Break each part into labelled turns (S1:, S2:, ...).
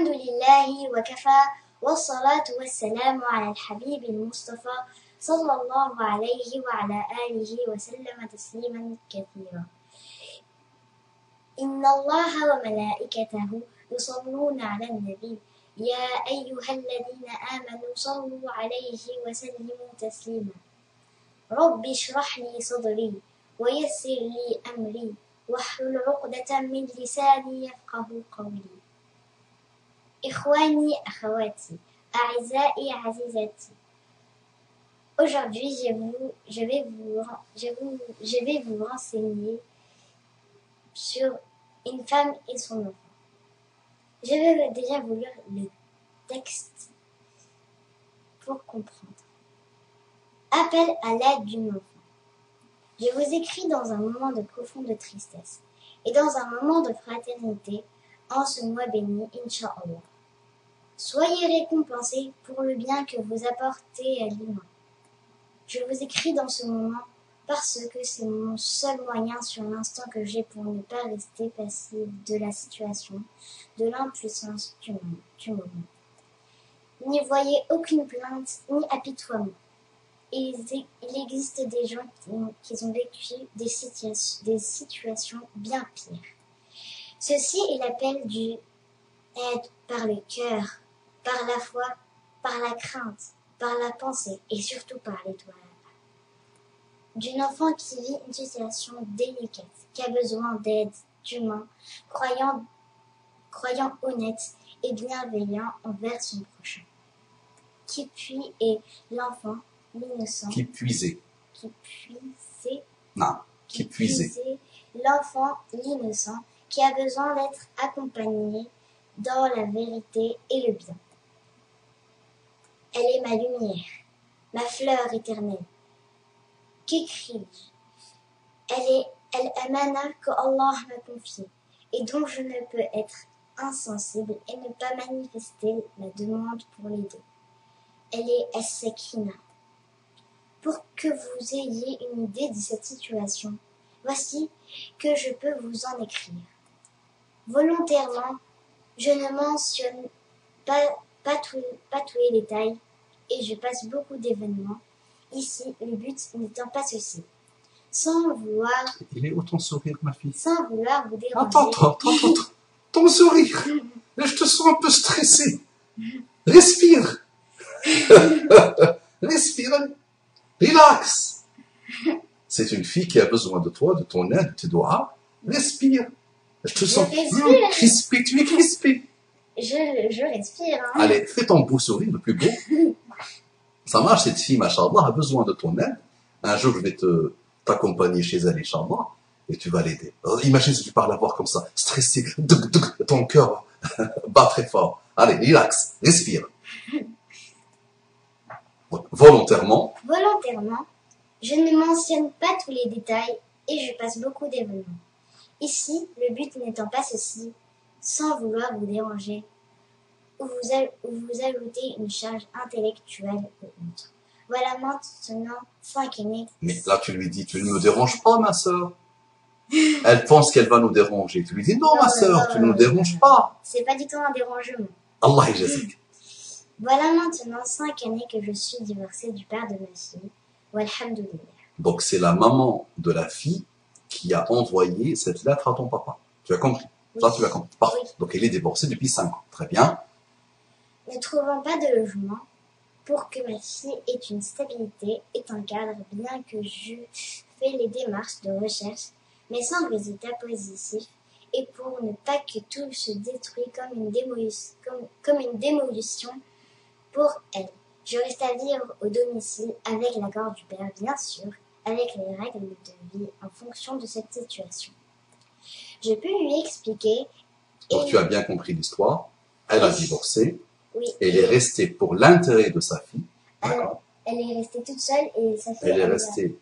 S1: الحمد لله وكفى والصلاة والسلام على الحبيب المصطفى صلى الله عليه وعلى آله وسلم تسليما كثيرا. إن الله وملائكته يصلون على النبي يا أيها الذين آمنوا صلوا عليه وسلموا تسليما. رب اشرح لي صدري ويسر لي أمري واحلل عقدة من لساني يفقه قولي. إخواني أخواتي أعزائي عزيزاتي. Aujourd'hui, je vais vous renseigner sur une femme et son enfant. Je vais déjà vous lire le texte pour comprendre. Appel à l'aide d'une enfant. Je vous écris dans un moment de profonde tristesse et dans un moment de fraternité en ce mois béni, Inch'Allah. Soyez récompensés pour le bien que vous apportez à l'humain. Je vous écris dans ce moment parce que c'est mon seul moyen sur l'instant que j'ai pour ne pas rester passive de la situation, de l'impuissance du moment. N'y voyez aucune plainte ni apitoiement. Il existe des gens qui ont vécu des situations bien pires. Ceci est l'appel du aide par le cœur, par la foi, par la crainte, par la pensée et surtout par l'étoile. D'une enfant qui vit une situation délicate, qui a besoin d'aide d'humain, croyant honnête et bienveillant envers son prochain. Qui puis est l'enfant, l'innocent.
S2: Qui puisait.
S1: Qui puisait.
S2: Non, qui puisait.
S1: L'enfant, l'innocent, qui a besoin d'être accompagné dans la vérité et le bien. Elle est ma lumière, ma fleur éternelle. Qu'écris-je? Elle est mana que Allah m'a confiée et dont je ne peux être insensible et ne pas manifester la demande pour l'aider. Elle est as-sakina. Pour que vous ayez une idée de cette situation, voici que je peux vous en écrire. Volontairement, je ne mentionne pas tous les détails et je passe beaucoup d'événements. Ici, le but n'étant pas ceci. Sans vouloir...
S2: Il est où ton sourire, ma fille?
S1: Sans vouloir vous déranger...
S2: Attends. Ton sourire. Là, je te sens un peu stressé. Respire. Respire. Relax. C'est une fille qui a besoin de toi, de ton aide, de tes doigts. Respire. Je te sens crispé. Tu es crispé.
S1: Je respire. Hein.
S2: Allez, fais ton beau sourire, le plus beau. Ça marche, cette fille, machallah, a besoin de ton aide. Un jour, je vais t'accompagner chez elle, inchallah, et tu vas l'aider. Imagine si tu parles à voir comme ça, stressé, ton cœur bat très fort. Allez, relax, respire. Volontairement,
S1: je ne mentionne pas tous les détails et je passe beaucoup d'événements. Ici, le but n'étant pas ceci, sans vouloir vous déranger, ou vous ajouter une charge intellectuelle ou autre. Voilà maintenant 5 aînés.
S2: Mais là, tu lui dis, tu ne me déranges pas, ma sœur. Elle pense qu'elle va nous déranger. Tu lui dis, non, ma sœur, tu ne nous déranges pas.
S1: C'est pas du tout un dérangement.
S2: Allah est jazik.
S1: Voilà maintenant 5 années que je suis divorcée du père de ma fille. Walhamdulillah.
S2: Donc, c'est la maman de la fille qui a envoyé cette lettre à ton papa. Tu as compris?
S1: Oui.
S2: Ça, tu as compris. Parfait.
S1: Oui.
S2: Donc, elle est divorcée depuis 5 ans. Très bien.
S1: Ne trouvant pas de logement pour que ma fille ait une stabilité et un cadre, bien que je fais les démarches de recherche, mais sans résultat positif, et pour ne pas que tout se détruise comme une démolition pour elle. Je reste à vivre au domicile avec l'accord du père, bien sûr, avec les règles de vie en fonction de cette situation. Je peux lui expliquer...
S2: Donc, tu as bien compris l'histoire. Elle a divorcé.
S1: Oui.
S2: Elle est restée pour l'intérêt de sa fille.
S1: D'accord. Elle est restée toute seule et sa fille...
S2: Elle est restée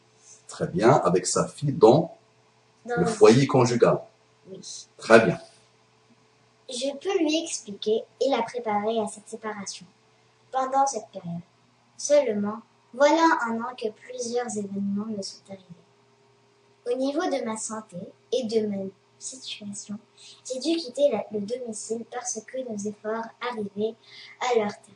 S2: très bien avec sa fille dans le foyer conjugal.
S1: Oui.
S2: Très bien.
S1: Je peux lui expliquer et la préparer à cette séparation. Pendant cette période. Seulement, voilà un an que plusieurs événements me sont arrivés. Au niveau de ma santé et de situation, j'ai dû quitter le domicile parce que nos efforts arrivaient à leur terme.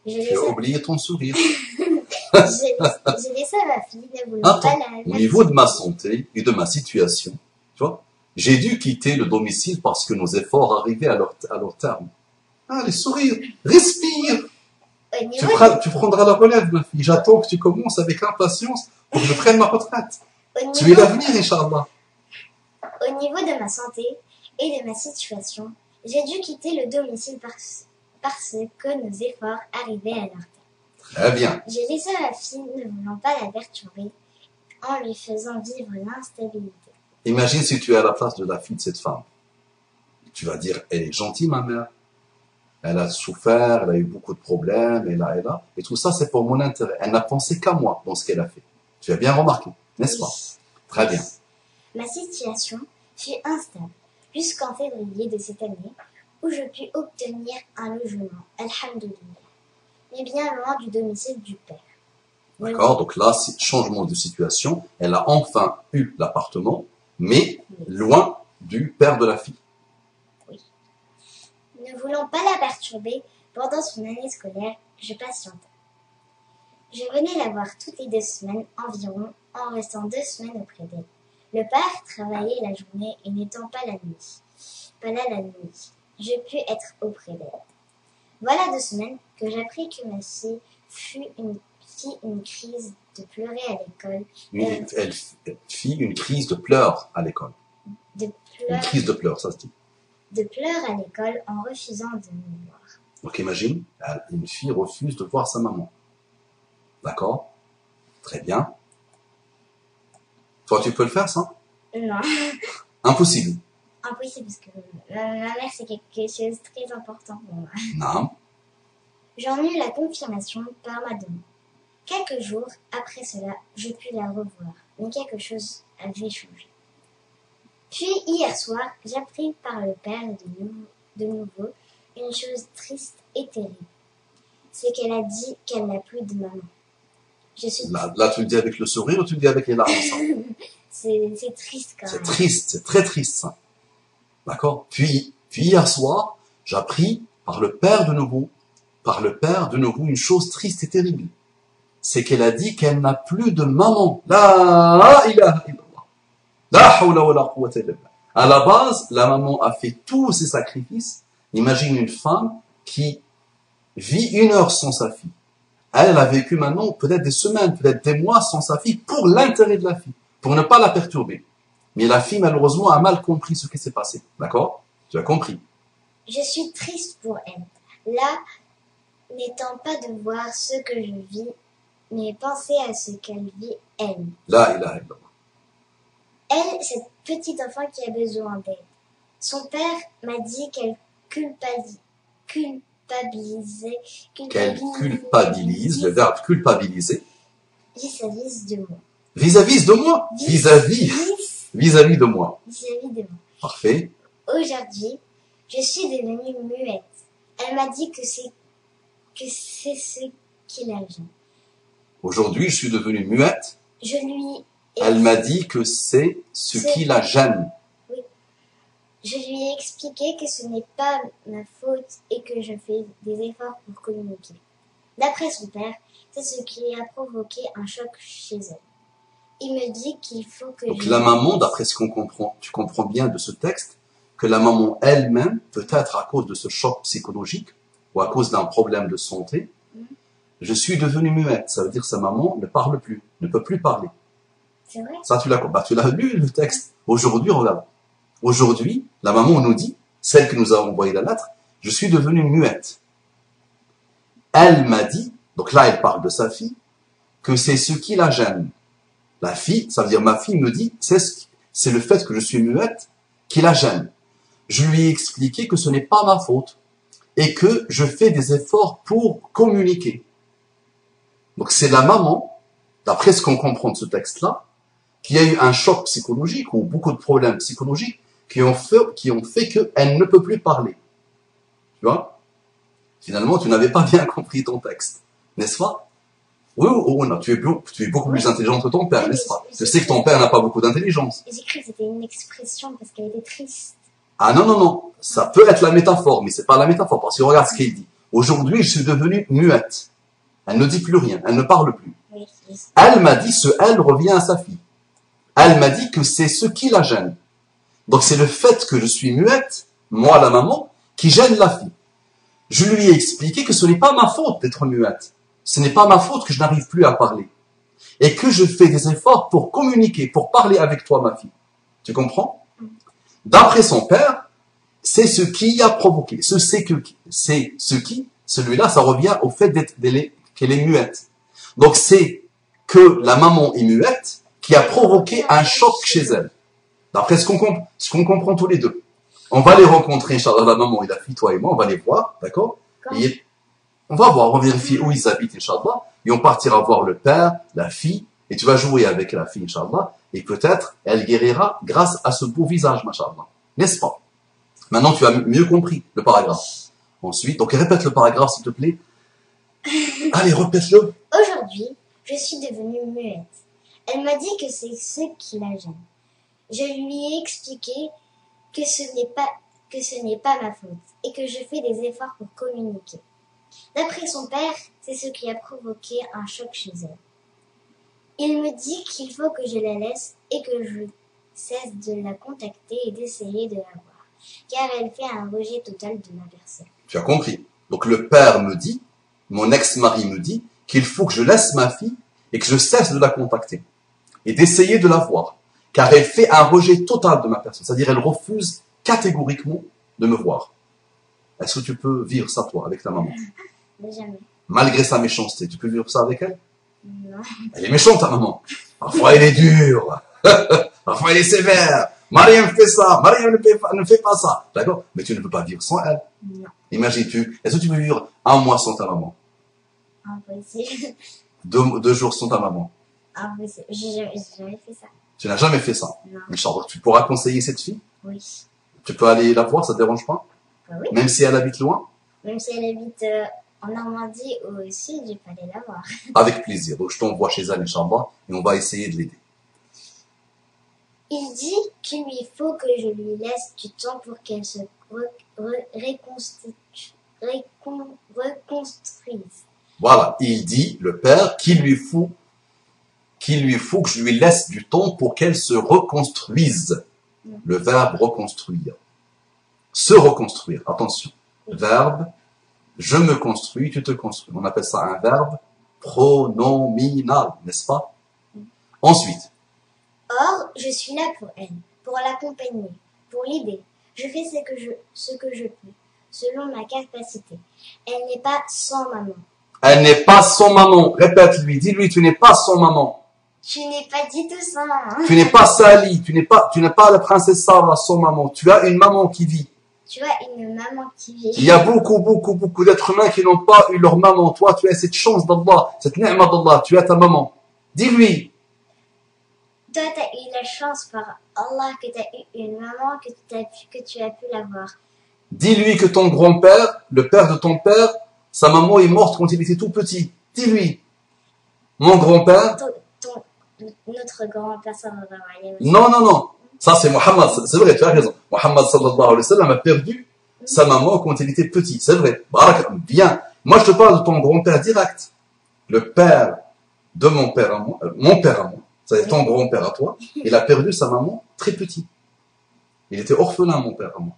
S2: Tu as oublié ton sourire.
S1: J'ai laissé à ma fille, ne voulant pas la...
S2: Au niveau de ma santé et de ma situation, tu vois, j'ai dû quitter le domicile parce que nos efforts arrivaient à leur terme. Allez, sourire, respire. Tu prendras la relève, ma fille. J'attends que tu commences avec impatience pour que je prenne ma retraite. Tu es l'avenir, Inch'Allah.
S1: Au niveau de ma santé et de ma situation, j'ai dû quitter le domicile parce que nos efforts arrivaient à leur terme.
S2: Très bien.
S1: J'ai laissé ma fille, ne voulant pas la perturber, en lui faisant vivre l'instabilité.
S2: Imagine si tu es à la place de la fille de cette femme. Tu vas dire, elle est gentille, ma mère. Elle a souffert, elle a eu beaucoup de problèmes, et tout ça, c'est pour mon intérêt. Elle n'a pensé qu'à moi dans ce qu'elle a fait. Tu as bien remarqué, n'est-ce pas? Très bien.
S1: Ma situation fut instable jusqu'en février de cette année, où je pus obtenir un logement, alhamdoulilah, mais bien loin du domicile du père.
S2: D'accord, donc là, changement de situation, elle a enfin eu l'appartement, mais loin du père de la fille.
S1: Oui. Ne voulant pas la perturber pendant son année scolaire, je patientais. Je venais la voir toutes les 2 semaines environ, en restant 2 semaines auprès d'elle. Le père travaillait la journée et n'étant pas là la nuit. Je pus être auprès d'elle. Voilà 2 semaines que j'appris que ma fille fit une crise de pleurer à l'école.
S2: Elle fit une crise de pleurs à l'école. Une crise de pleurs, ça se dit.
S1: De pleurs à l'école en refusant de me voir.
S2: Donc imagine, une fille refuse de voir sa maman. D'accord? Très bien. Toi, tu peux le faire, ça?
S1: Non.
S2: Impossible.
S1: Impossible, parce que ma mère, c'est quelque chose de très important pour moi.
S2: Non.
S1: J'en eus la confirmation par ma demande. Quelques jours après cela, je pus la revoir, mais quelque chose avait changé. Puis, hier soir, j'appris par le père de nouveau une chose triste et terrible. C'est qu'elle a dit qu'elle n'a plus de maman.
S2: Là, tu le dis avec le sourire ou tu le dis avec les larmes, ça?
S1: C'est triste quand même.
S2: C'est triste, c'est très triste, ça. D'accord? Puis hier soir, j'appris par le père de nouveau, une chose triste et terrible. C'est qu'elle a dit qu'elle n'a plus de maman. La ilaha illallah. La hawla wa la quwwata illa billah. À la base, la maman a fait tous ses sacrifices. Imagine une femme qui vit 1 heure sans sa fille. Elle a vécu maintenant peut-être des semaines, peut-être des mois sans sa fille pour l'intérêt de la fille, pour ne pas la perturber. Mais la fille, malheureusement, a mal compris ce qui s'est passé. D'accord? Tu as compris?
S1: Je suis triste pour elle. Là, n'étant pas de voir ce que je vis, mais penser à ce qu'elle vit, elle.
S2: La ilaha illallah.
S1: Elle, cette petite enfant qui a besoin d'aide. Son père m'a dit qu'elle
S2: Qu'elle culpabilise, le verbe culpabiliser.
S1: Vis-à-vis de moi.
S2: Vis-à-vis de moi? Vis-à-vis de moi.
S1: Vis-à-vis de moi.
S2: Parfait.
S1: Aujourd'hui, je suis devenue muette. Elle m'a dit que c'est ce qui la gêne.
S2: Aujourd'hui, je suis devenue muette.
S1: Elle
S2: m'a dit que c'est ce qui la gêne.
S1: Oui. Je lui ai expliqué que ce n'est pas ma faute et que je fais des efforts pour communiquer. D'après son père, c'est ce qui a provoqué un choc chez elle. Il me dit qu'il faut que
S2: Donc la maman, d'après ce qu'on comprend, tu comprends bien de ce texte, que la maman elle-même, peut-être à cause de ce choc psychologique ou à cause d'un problème de santé, je suis devenue muette. Ça veut dire que sa maman ne parle plus, ne peut plus parler.
S1: C'est vrai?
S2: Ça, tu l'as lu le texte. Aujourd'hui, regarde. Aujourd'hui, la maman nous dit, celle qui nous a envoyé la lettre, je suis devenue muette. Elle m'a dit, donc là elle parle de sa fille, que c'est ce qui la gêne. La fille, ça veut dire ma fille me dit, c'est le fait que je suis muette qui la gêne. Je lui ai expliqué que ce n'est pas ma faute et que je fais des efforts pour communiquer. Donc c'est la maman, d'après ce qu'on comprend de ce texte-là, qui a eu un choc psychologique ou beaucoup de problèmes psychologiques qui ont fait qu'elle ne peut plus parler. Tu vois? Finalement, tu n'avais pas bien compris ton texte, n'est-ce pas? Oui, non, tu es beaucoup plus intelligente que ton père, n'est-ce pas? Je sais que ton père n'a pas beaucoup d'intelligence.
S1: J'ai cru que c'était une expression parce qu'elle était triste.
S2: Ah non, non, non. Ça peut être la métaphore, mais c'est pas la métaphore. Parce que regarde ce qu'il dit. Aujourd'hui, je suis devenue muette. Elle ne dit plus rien. Elle ne parle plus.
S1: Oui,
S2: Elle m'a dit, ce elle revient à sa fille. Elle m'a dit que c'est ce qui la gêne. Donc c'est le fait que je suis muette, moi la maman, qui gêne la fille. Je lui ai expliqué que ce n'est pas ma faute d'être muette. Ce n'est pas ma faute que je n'arrive plus à parler. Et que je fais des efforts pour communiquer, pour parler avec toi, ma fille. Tu comprends? D'après son père, c'est ce qui a provoqué. Celui-là, ça revient au fait qu'elle est muette. Donc c'est que la maman est muette qui a provoqué un choc chez elle. D'après ce qu'on comprend tous les deux. On va les rencontrer, Inch'Allah, la maman et la fille, toi et moi, on va les voir, d'accord? On va voir, on va vérifier où ils habitent, Inch'Allah, et on partira voir le père, la fille, et tu vas jouer avec la fille, Inch'Allah, et peut-être elle guérira grâce à ce beau visage, Inch'Allah. N'est-ce pas? Maintenant, tu as mieux compris le paragraphe. Ensuite, donc répète le paragraphe, s'il te plaît. Allez, répète-le.
S1: Aujourd'hui, je suis devenue muette. Elle m'a dit que c'est ce qui la gêne. Je lui ai expliqué que ce n'est pas ma faute et que je fais des efforts pour communiquer. D'après son père, c'est ce qui a provoqué un choc chez elle. Il me dit qu'il faut que je la laisse et que je cesse de la contacter et d'essayer de la voir, car elle fait un rejet total de ma personne.
S2: Tu as compris. Donc le père me dit, mon ex-mari me dit, qu'il faut que je laisse ma fille et que je cesse de la contacter et d'essayer de la voir, car elle fait un rejet total de ma personne. C'est-à-dire elle refuse catégoriquement de me voir. Est-ce que tu peux vivre ça, toi, avec ta maman?
S1: Jamais.
S2: Malgré sa méchanceté, tu peux vivre ça avec elle?
S1: Non.
S2: Elle est méchante, ta maman. Parfois, elle est dure. Parfois, elle est sévère. Mariam fait ça. Mariam ne fait pas ça. D'accord? Mais tu ne peux pas vivre sans elle.
S1: Non.
S2: Imagine-tu, est-ce que tu peux vivre un mois sans ta maman?
S1: Impossible.
S2: 2 jours sans ta maman?
S1: Impossible. J'ai jamais fait ça.
S2: Tu n'as jamais fait ça?
S1: Non.
S2: Inch'Allah, tu pourras conseiller cette fille?
S1: Oui.
S2: Tu peux aller la voir, ça te dérange pas?
S1: Bah oui.
S2: Même si elle habite loin?
S1: Même si elle habite en Normandie ou au sud, je peux aller la voir.
S2: Avec plaisir. Donc, je t'envoie chez elle, Inch'Allah, et on va essayer de l'aider.
S1: Il dit qu'il lui faut que je lui laisse du temps pour qu'elle se reconstruise.
S2: Voilà. Il dit, le père, qu'il lui faut que je lui laisse du temps pour qu'elle se reconstruise. Le verbe reconstruire. Se reconstruire. Attention. Verbe, je me construis, tu te construis. On appelle ça un verbe pronominal, n'est-ce pas? Ensuite.
S1: Or, je suis là pour elle, pour l'accompagner, pour l'aider. Je fais ce que je peux, selon ma capacité. Elle n'est pas sans maman.
S2: Elle n'est pas son maman. Répète-lui, dis-lui, tu n'es pas son maman.
S1: Tu n'es pas du tout sans maman.
S2: Tu n'es pas Sally, tu n'es pas la princesse Sarah, son maman. Tu as une maman qui vit.
S1: Tu as une maman qui vit.
S2: Il y a beaucoup d'êtres humains qui n'ont pas eu leur maman. Toi, tu as cette chance d'Allah, cette ni'ma d'Allah. Tu as ta maman. Dis-lui.
S1: Toi, tu as eu la chance par Allah que tu as eu une maman, que tu as pu la voir.
S2: Dis-lui que ton grand-père, le père de ton père, sa maman est morte quand il était tout petit. Dis-lui. Mon grand-père.
S1: Notre grand-père, ça va aller.
S2: Non. Ça, c'est Mohammed. C'est vrai, tu as raison. Mohammed sallallahu alayhi wa sallam a perdu sa maman quand il était petit. C'est vrai. Bien. Moi, je te parle de ton grand-père direct. Le père de mon père à moi, c'est ton grand-père à toi, il a perdu sa maman très petit. Il était orphelin, mon père à moi.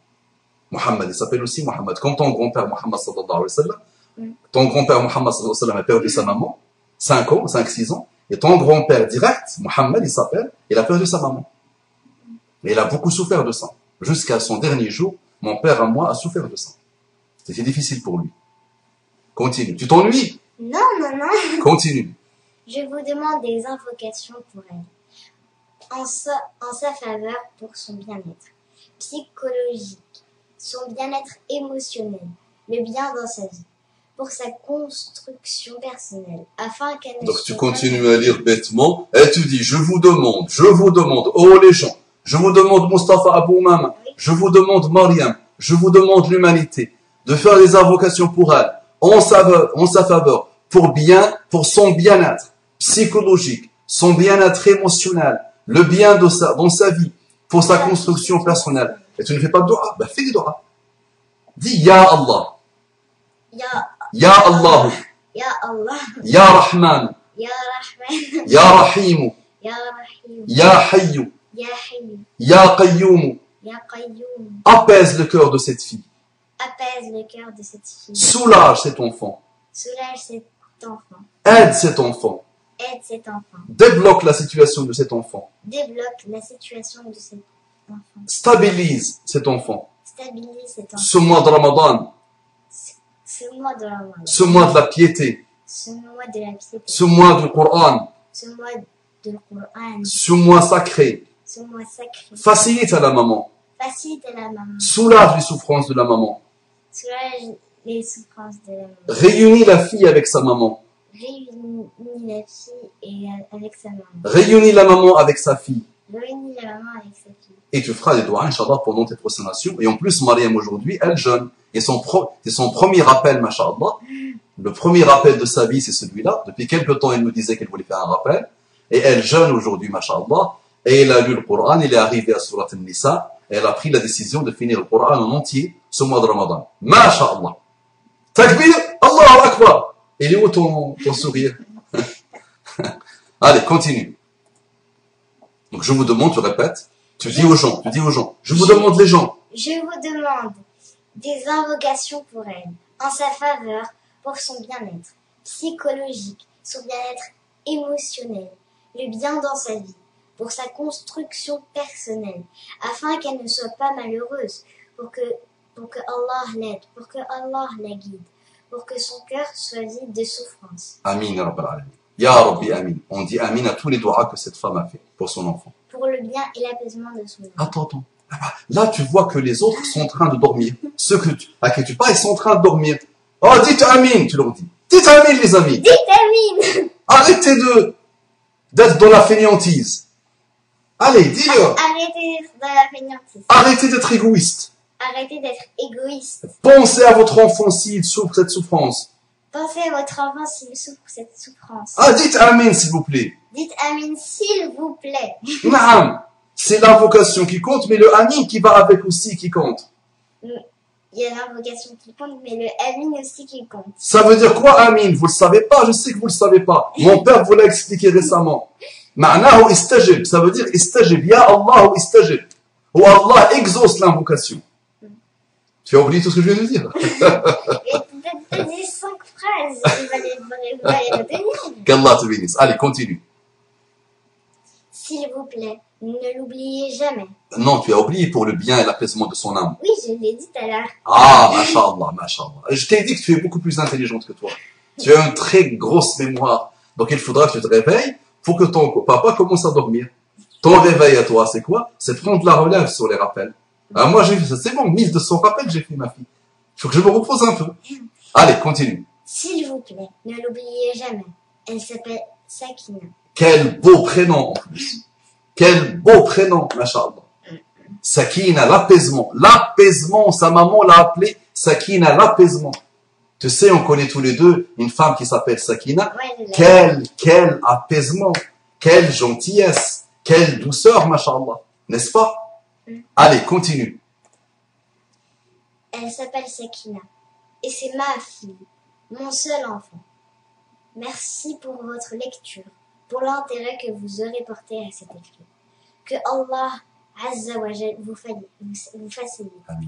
S2: Mohammed, il s'appelle aussi Mohammed. Comme ton grand-père Mohammed sallallahu alayhi wa sallam, ton grand-père Mohammed sallallahu alayhi wa sallam a perdu sa maman, 5-6 ans, et ton grand-père direct, Mohammed, il a perdu sa maman. Et il a beaucoup souffert de ça. Jusqu'à son dernier jour, mon père à moi a souffert de ça. C'était difficile pour lui. Continue. Tu t'ennuies?
S1: Non.
S2: Continue.
S1: Je vous demande des invocations pour elle, en sa faveur pour son bien-être psychologique, son bien-être émotionnel, le bien dans sa vie, pour sa construction personnelle, afin qu'elle ne
S2: Donc tu continues à lire bêtement, et tu dis, je vous demande, oh les gens, je vous demande Mustafa Abou Mama, je vous demande Mariam, je vous demande l'humanité, de faire des invocations pour elle, en sa faveur, pour son bien-être psychologique, son bien-être émotionnel, le bien dans sa vie, pour sa construction personnelle. Et tu ne fais pas de dua, bah fais des dua. Dis Ya Allah,
S1: Ya,
S2: Ya Allah,
S1: Ya Allah,
S2: Ya Rahman,
S1: Ya Rahman,
S2: Ya Rahim,
S1: Ya Rahim,
S2: Ya Hayyu,
S1: Ya Hayy,
S2: Ya Qayyum.
S1: Ya Qayyum.
S2: Apaise le cœur de cette fille.
S1: Apaise le cœur de cette fille.
S2: Soulage cet enfant.
S1: Soulage cet enfant.
S2: Aide cet enfant.
S1: Aide cet enfant.
S2: Débloque la situation de cet enfant.
S1: Débloque la situation de cet enfant.
S2: Stabilise cet enfant.
S1: Stabilise cet enfant.
S2: Ce mois de Ramadan,
S1: Ce mois de Ramadan.
S2: ce mois de la piété,
S1: Ce mois de la piété.
S2: ce mois du Coran,
S1: Ce mois de Coran.
S2: ce mois sacré.
S1: Ce mois sacré.
S2: Facilite à la maman.
S1: Facilite à la maman.
S2: Soulage les souffrances de la maman.
S1: Soulage les souffrances de la maman.
S2: Réunis la fille avec sa maman.
S1: Réunis la fille et avec sa maman.
S2: Réunis la maman avec sa fille.
S1: Réunis la maman avec sa fille.
S2: Et tu feras des doigts, Inch'Allah, pendant tes prosternations. Et en plus, Mariam aujourd'hui, elle jeûne. Et c'est son premier rappel, Masha'Allah. Le premier rappel de sa vie, c'est celui-là. Depuis quelque temps, elle me disait qu'elle voulait faire un rappel. Et elle jeûne aujourd'hui, Masha'Allah. Et elle a lu le Coran, elle est arrivée à Surat al-Nisa. Et elle a pris la décision de finir le Coran en entier ce mois de Ramadan. Masha'Allah. Takbir, Allahu Akbar. Il est où ton sourire? Allez, continue. Donc je vous demande, tu répètes, tu dis aux gens, je vous demande les gens.
S1: Je vous demande des invocations pour elle, en sa faveur, pour son bien-être psychologique, son bien-être émotionnel, le bien dans sa vie, pour sa construction personnelle, afin qu'elle ne soit pas malheureuse, pour que Allah l'aide, pour que Allah la guide, pour que son cœur soit vide de souffrance.
S2: Amin, ya Rabbal Alamin. Ya Rabbi, Amin. On dit Amin à tous les doigts que cette femme a fait pour son enfant.
S1: Pour le bien et l'apaisement de son âme.
S2: Attends. Là, tu vois que les autres sont en train de dormir. Ceux à qui tu parles, ils sont en train de dormir. Oh, dites Amin, tu leur dis. Dites Amin, les amis.
S1: Dites Amin.
S2: Arrêtez d'être dans la fainéantise. Allez, dis-le.
S1: Arrêtez d'être dans la fainéantise.
S2: Arrêtez d'être égoïste.
S1: Arrêtez d'être égoïste.
S2: Pensez à votre enfant s'il souffre cette souffrance.
S1: Pensez à votre enfant s'il souffre cette souffrance.
S2: Ah, dites Amin, s'il vous plaît.
S1: Dites Amin, s'il vous plaît.
S2: Naam. C'est l'invocation qui compte, mais le Amin qui va avec aussi qui compte.
S1: Il y a l'invocation qui compte, mais le Amin aussi qui compte.
S2: Ça veut dire quoi, Amin? Vous le savez pas? Je sais que vous le savez pas. Mon père vous l'a expliqué récemment. Ma'nahu istajib. Ça veut dire istajib. Ya Allah istajib. Ou Allah exauce l'invocation. Tu as oublié tout ce que je viens de dire?
S1: T'as dit 5 phrases. Il va les retenir.
S2: Qu'Allah te bénisse. Allez, continue.
S1: S'il vous plaît, ne l'oubliez jamais.
S2: Non, tu as oublié pour le bien et l'apaisement de son âme.
S1: Oui, je l'ai dit tout à l'heure.
S2: Ah, mashallah. Je t'ai dit que tu es beaucoup plus intelligente que toi. Tu as une très grosse mémoire. Donc il faudra que tu te réveilles pour que ton papa commence à dormir. Ton réveil à toi, c'est quoi? C'est prendre la relève sur les rappels. Alors moi, j'ai fait ça. C'est bon, 1200 rappels, j'ai fait, ma fille. Il faut que je me repose un peu. Allez, continue.
S1: S'il vous plaît, ne l'oubliez jamais. Elle s'appelle Sakina.
S2: Quel beau prénom, en plus. Quel beau prénom, mashallah. Sakina, l'apaisement. L'apaisement, sa maman l'a appelé Sakina, l'apaisement. Tu sais, on connaît tous les deux une femme qui s'appelle Sakina.
S1: Ouais,
S2: Quel apaisement, quelle gentillesse, quelle douceur, mashallah. N'est-ce pas? Allez, continue.
S1: Elle s'appelle Sakina. Et c'est ma fille, mon seul enfant. Merci pour votre lecture, pour l'intérêt que vous aurez porté à cette lecture. Que Allah Azza wa Jal vous facilite.
S2: Amin.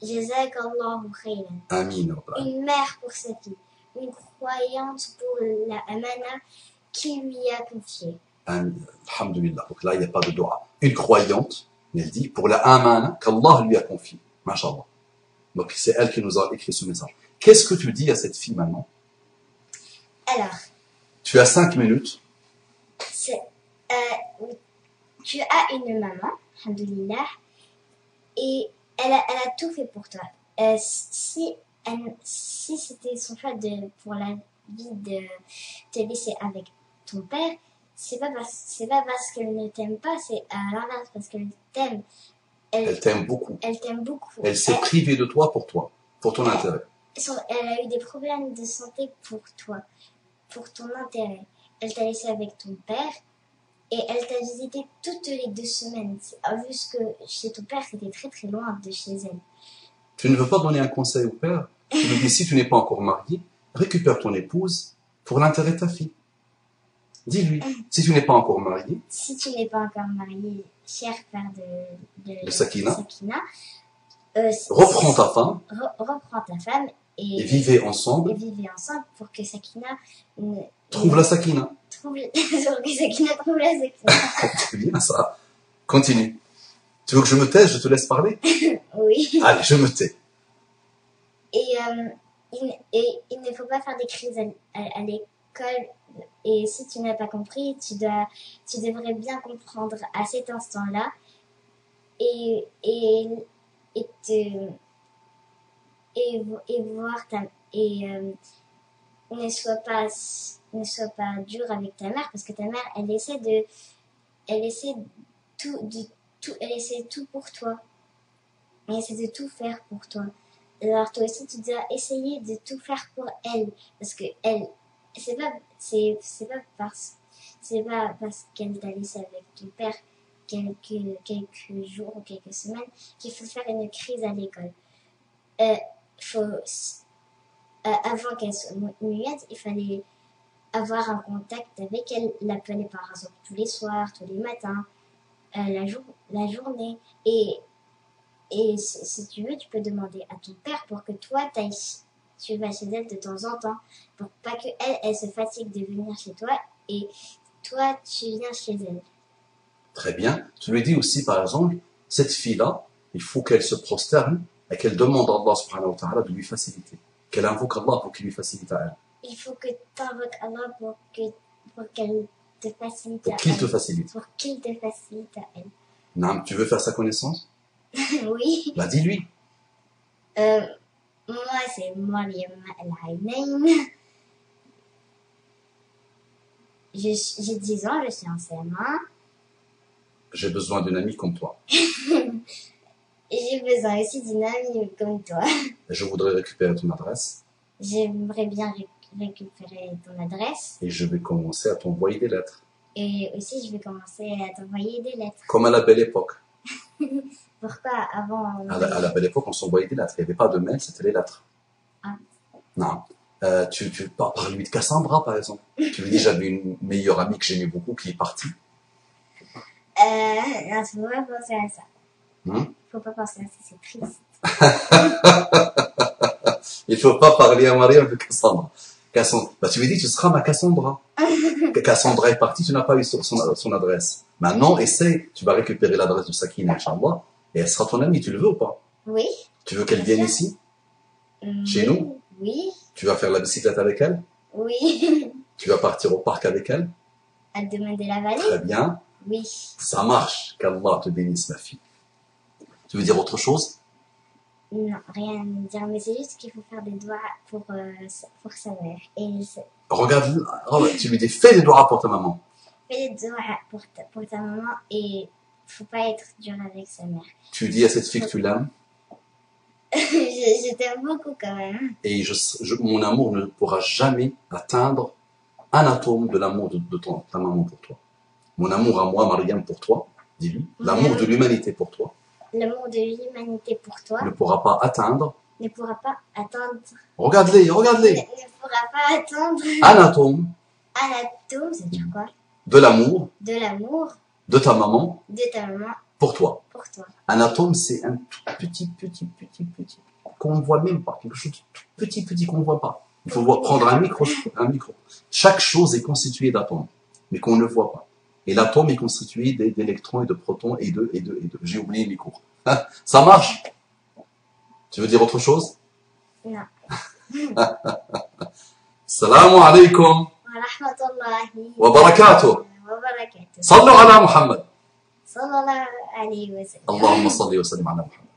S1: Jazakallahu khayran.
S2: Amin.
S1: Une mère pour sa fille, une croyante pour la amana qui lui a confiée.
S2: Alhamdulillah. Donc là, il n'y a pas de dua. Une croyante, mais elle dit, pour la amana qu'Allah lui a confiée. Mashallah. Donc c'est elle qui nous a écrit ce message. Qu'est-ce que tu dis à cette fille maintenant?
S1: Alors,
S2: tu as 5 minutes.
S1: Tu as une maman, alhamdulillah, et elle a tout fait pour toi. Si c'était son choix pour la vie de te laisser avec ton père, c'est pas parce qu'elle ne t'aime pas, c'est à l'inverse, parce qu'elle t'aime.
S2: Elle t'aime beaucoup.
S1: Elle t'aime beaucoup.
S2: Elle s'est privée de toi, pour ton intérêt.
S1: elle a eu des problèmes de santé pour toi, pour ton intérêt. Elle t'a laissé avec ton père et elle t'a visité toutes les 2 semaines. Vu que chez ton père, c'était très très loin de chez elle.
S2: Tu ne veux pas donner un conseil au père? Tu lui dis, si tu n'es pas encore marié, récupère ton épouse pour l'intérêt de ta fille. Dis-lui, si tu n'es pas encore marié.
S1: Si tu n'es pas encore marié, cher père de
S2: Sakina,
S1: reprends
S2: ta femme.
S1: Reprends ta femme et
S2: vivez ensemble.
S1: Et vivez ensemble pour que Sakina
S2: trouve la Sakina.
S1: Pour que Sakina trouve la Sakina.
S2: C'est bien ça. Continue. Tu veux que je me taise? Je te laisse parler?
S1: Oui.
S2: Allez, je me tais.
S1: Et il ne faut pas faire des crises à l'école. Et si tu n'as pas compris, tu devrais bien comprendre à cet instant-là et voir ne sois pas dur avec ta mère parce que ta mère elle essaie tout pour toi. Elle essaie de tout faire pour toi. Alors toi aussi tu dois essayer de tout faire pour elle parce que elle c'est pas parce qu'elle t'a laissé avec ton père quelques jours ou quelques semaines qu'il faut faire une crise à l'école. Avant qu'elle soit muette, il fallait avoir un contact avec elle, l'appeler par exemple tous les soirs, tous les matins, la journée. Et si tu veux, tu peux demander à ton père pour que toi, tu vas chez elle de temps en temps, pour pas que elle se fatigue de venir chez toi et toi, tu viens chez elle.
S2: Très bien. Tu lui dis aussi, par exemple, cette fille-là, il faut qu'elle se prosterne et qu'elle demande à Allah subhanahu wa ta'ala de lui faciliter. Qu'elle invoque Allah pour qu'il lui facilite à elle.
S1: Il faut que tu invoques Allah pour qu'elle te facilite à elle.
S2: Pour qu'il te facilite.
S1: Pour qu'il te facilite à elle.
S2: Non, tu veux faire sa connaissance?
S1: Oui.
S2: Bah, dis-lui.
S1: Moi, c'est Mariam Al-Haynain. J'ai 10 ans, je suis en CM1.
S2: J'ai besoin d'une amie comme toi.
S1: J'ai besoin aussi d'une amie comme toi.
S2: Je voudrais récupérer ton adresse.
S1: J'aimerais bien récupérer ton adresse.
S2: Et je vais commencer à t'envoyer des lettres.
S1: Et aussi, je vais commencer à t'envoyer des lettres.
S2: Comme à la belle époque.
S1: Pourquoi avant
S2: à la belle époque, on s'envoyait des lettres. Il n'y avait pas de mail, c'était les lettres.
S1: Ah.
S2: Non. Tu parles-lui de Cassandra, par exemple. Tu lui dis, j'avais une meilleure amie que j'aimais beaucoup qui est partie.
S1: Non, faut pas penser à ça. Faut pas penser à ça, c'est triste.
S2: Il faut pas parler à Mariam de Cassandra. Bah, tu lui dis, tu seras ma Cassandra. Cassandra est partie, tu n'as pas eu son adresse. Maintenant, essaye, tu vas récupérer l'adresse de Sakina, Inch'Allah, et elle sera ton amie, tu le veux ou pas?
S1: Oui.
S2: Tu veux qu'elle vienne ici? Chez nous?
S1: Oui.
S2: Tu vas faire la bicyclette avec elle?
S1: Oui.
S2: Tu vas partir au parc avec elle?
S1: À demander la vallée?
S2: Très bien.
S1: Oui.
S2: Ça marche. Qu'Allah te bénisse, ma fille. Tu veux dire autre chose?
S1: Non, rien à dire, mais c'est juste qu'il faut faire des doigts pour sa mère.
S2: Regarde, tu lui dis, fais des doigts pour ta maman.
S1: Fais des doigts pour ta maman et faut pas être dur avec sa mère.
S2: Tu dis à cette fille que tu l'aimes?
S1: Je t'aime beaucoup quand même.
S2: Et mon amour ne pourra jamais atteindre un atome de l'amour de ta maman pour toi. Mon amour à moi, Mariam, pour toi, dis-lui. L'amour de l'humanité pour toi.
S1: L'amour de l'humanité pour toi.
S2: Ne pourra pas atteindre.
S1: Ne pourra pas atteindre.
S2: Regarde-les.
S1: Ne pourra pas atteindre.
S2: Un atome.
S1: Un atome, ça veut dire quoi?
S2: De l'amour.
S1: De l'amour.
S2: De ta maman.
S1: De ta maman.
S2: Pour toi.
S1: Pour toi.
S2: Un atome, c'est un tout petit, qu'on ne voit même pas. Quelque chose de tout petit qu'on ne voit pas. Il faut prendre un micro. Chaque chose est constituée d'atomes, mais qu'on ne voit pas. Et l'atome est constitué d'électrons et de protons et de. J'ai oublié mes cours. Hein? Ça marche? Tu veux dire autre chose?
S1: Non.
S2: Assalamu alaikum.
S1: Wa rahmatullahi
S2: wa barakatuh. صلوا على محمد.
S1: صلى الله عليه وسلم.
S2: اللهم صل وسلم على محمد.